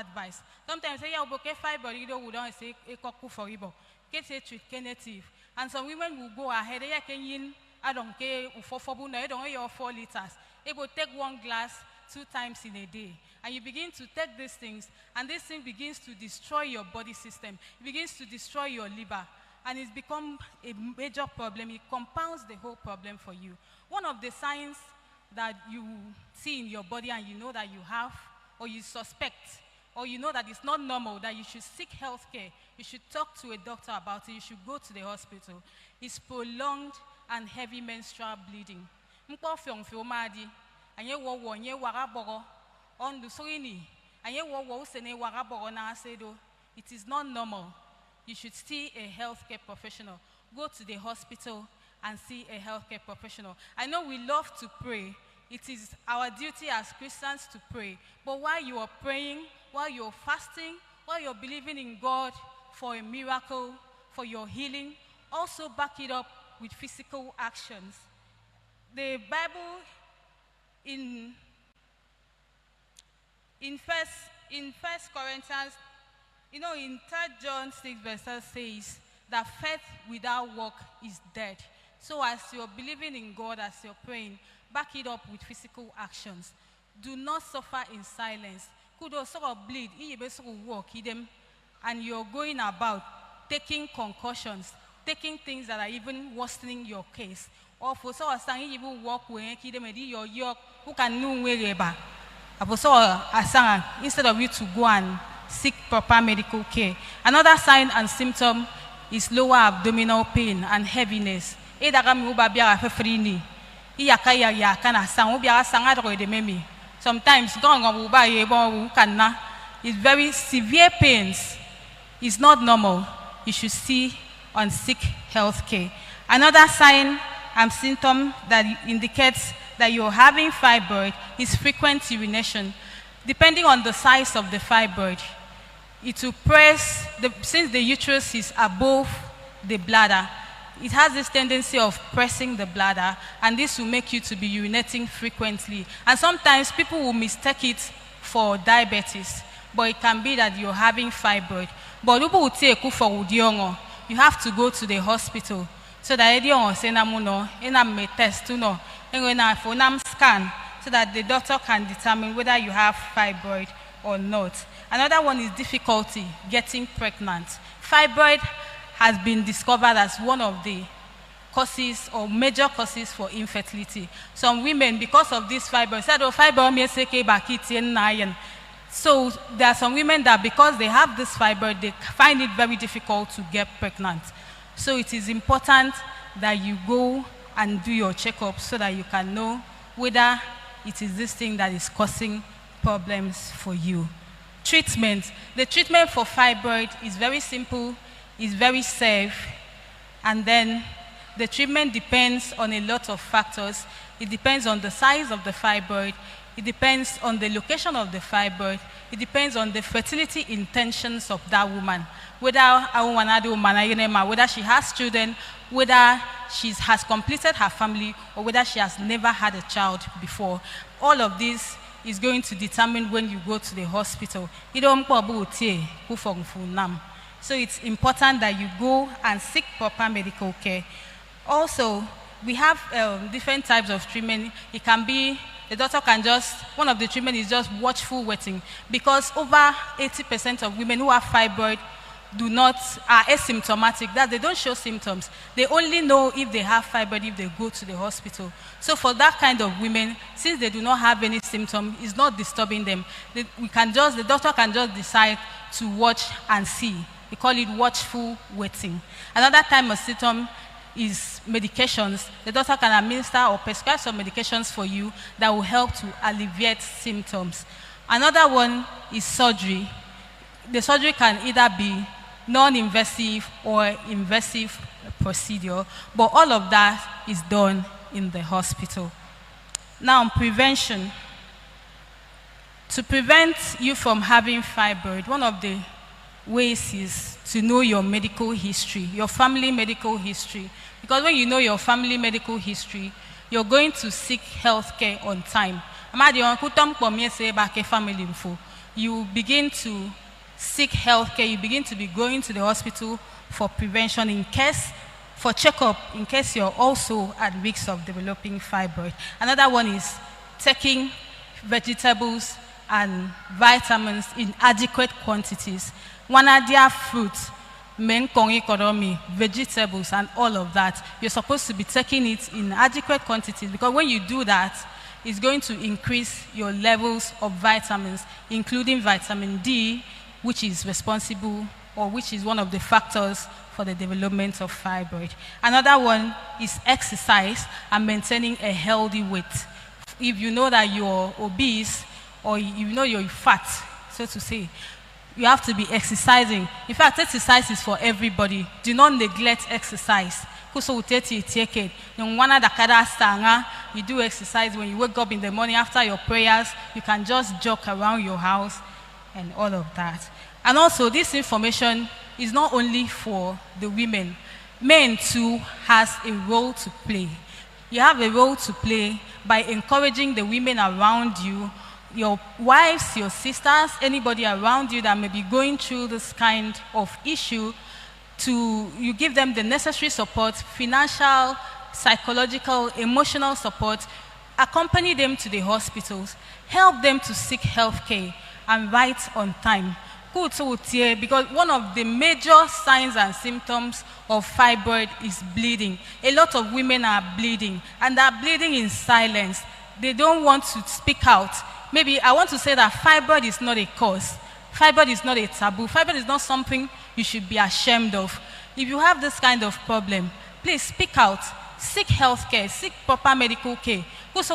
advice. Sometimes say, yeah, okay, fibroid, you know, we don't say, a cockpoo for you, get a treat, native. And some women will go ahead, they can yin, I don't care, for no, don't your 4 liters. It will take 1 glass 2 times in a day. And you begin to take these things, and this thing begins to destroy your body system. It begins to destroy your liver. And it's become a major problem. It compounds the whole problem for you. One of the signs that you see in your body and you know that you have, or you suspect, or you know that it's not normal, that you should seek health care, you should talk to a doctor about it, you should go to the hospital, is prolonged and heavy menstrual bleeding. It is not normal. You should see a healthcare professional. Go to the hospital and see a healthcare professional. I know we love to pray. It is our duty as Christians to pray. But while you are praying, while you're fasting, while you're believing in God for a miracle, for your healing, also back it up with physical actions. The Bible in First Corinthians, you know, in 3 John 6 verse 6 says that faith without work is dead. So as you're believing in God, as you're praying, back it up with physical actions. Do not suffer in silence. Could also bleed, walk, and you're going about taking concussions, taking things that are even worsening your case. Or for so saying even walk when your yoke who can know where instead of you to go and seek proper medical care. Another sign and symptom is lower abdominal pain and heaviness. Sometimes it's very severe pains. It's not normal. You should see and seek health care. Another sign and symptom that indicates that you're having fibroid is frequent urination. Depending on the size of the fibroid, it will press, since the uterus is above the bladder, it has this tendency of pressing the bladder, and this will make you to be urinating frequently. And sometimes people will mistake it for diabetes, but it can be that you're having fibroid. But people will take for you have to go to the hospital so that they test scan so that the doctor can determine whether you have fibroid or not. Another one is difficulty getting pregnant. Fibroid has been discovered as one of the causes or major causes for infertility. Some women, because of this fibroid, said, oh, fibroid may say, so there are some women that because they have this fibroid, they find it very difficult to get pregnant. So it is important that you go and do your checkup so that you can know whether it is this thing that is causing problems for you. Treatment. The treatment for fibroid is very simple, is very safe, and then the treatment depends on a lot of factors. It depends on the size of the fibroid, it depends on the location of the fibroid, it depends on the fertility intentions of that woman, whether she has children, whether she has completed her family, or whether she has never had a child before. All of this is going to determine when you go to the hospital. So it's important that you go and seek proper medical care. Also, we have different types of treatment. It can be, the doctor can just, one of the treatment is just watchful waiting, because over 80% of women who have fibroid are asymptomatic, that they don't show symptoms. They only know if they have fibroid if they go to the hospital. So for that kind of women, since they do not have any symptom, it's not disturbing them. The doctor can just decide to watch and see. We call it watchful waiting. Another type of symptom is medications. The doctor can administer or prescribe some medications for you that will help to alleviate symptoms. Another one is surgery. The surgery can either be non-invasive or invasive procedure, but all of that is done in the hospital. Now, prevention. To prevent you from having fibroid, one of the ways is to know your medical history, your family medical history. Because when you know your family medical history, you're going to seek health care on time. you begin to seek healthcare, you begin to be going to the hospital for prevention for checkup in case you're also at risk of developing fibroid. Another one is taking vegetables and vitamins in adequate quantities. One are their fruits, vegetables and all of that. You're supposed to be taking it in adequate quantities, because when you do that, it's going to increase your levels of vitamins, including vitamin D, which is responsible, or which is one of the factors for the development of fibroid. Another one is exercise and maintaining a healthy weight. If you know that you're obese, or you know you're fat, so to say, you have to be exercising. In fact, exercise is for everybody. Do not neglect exercise. You do exercise when you wake up in the morning after your prayers. You can just jog around your house and all of that. And also, this information is not only for the women. Men too has a role to play. You have a role to play by encouraging the women around you, your wives, your sisters, anybody around you that may be going through this kind of issue, you give them the necessary support, financial, psychological, emotional support, accompany them to the hospitals, help them to seek health care, and right on time. Because one of the major signs and symptoms of fibroid is bleeding. A lot of women are bleeding, and they're bleeding in silence. They don't want to speak out. Maybe I want to say that fibroid is not a cause. Fibroid is not a taboo. Fibroid is not something you should be ashamed of. If you have this kind of problem, please speak out. Seek health care. Seek proper medical care. It's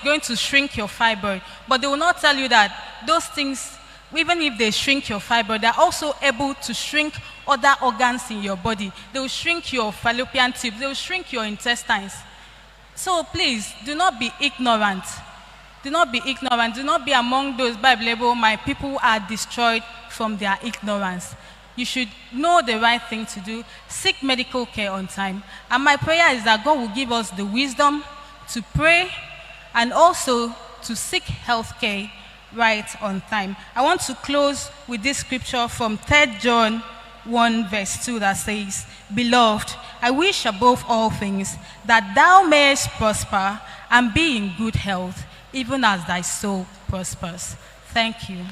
going to shrink your fibroid. But they will not tell you that those things, even if they shrink your fibroid, they're also able to shrink other organs in your body. They will shrink your fallopian tube. They will shrink your intestines. So please, do not be ignorant. Do not be ignorant. Do not be among those Bible, my people are destroyed from their ignorance. You should know the right thing to do. Seek medical care on time. And my prayer is that God will give us the wisdom to pray and also to seek health care right on time. I want to close with this scripture from 3 John 1 verse 2 that says, "Beloved, I wish above all things that thou mayest prosper and be in good health, even as thy soul prospers." Thank you.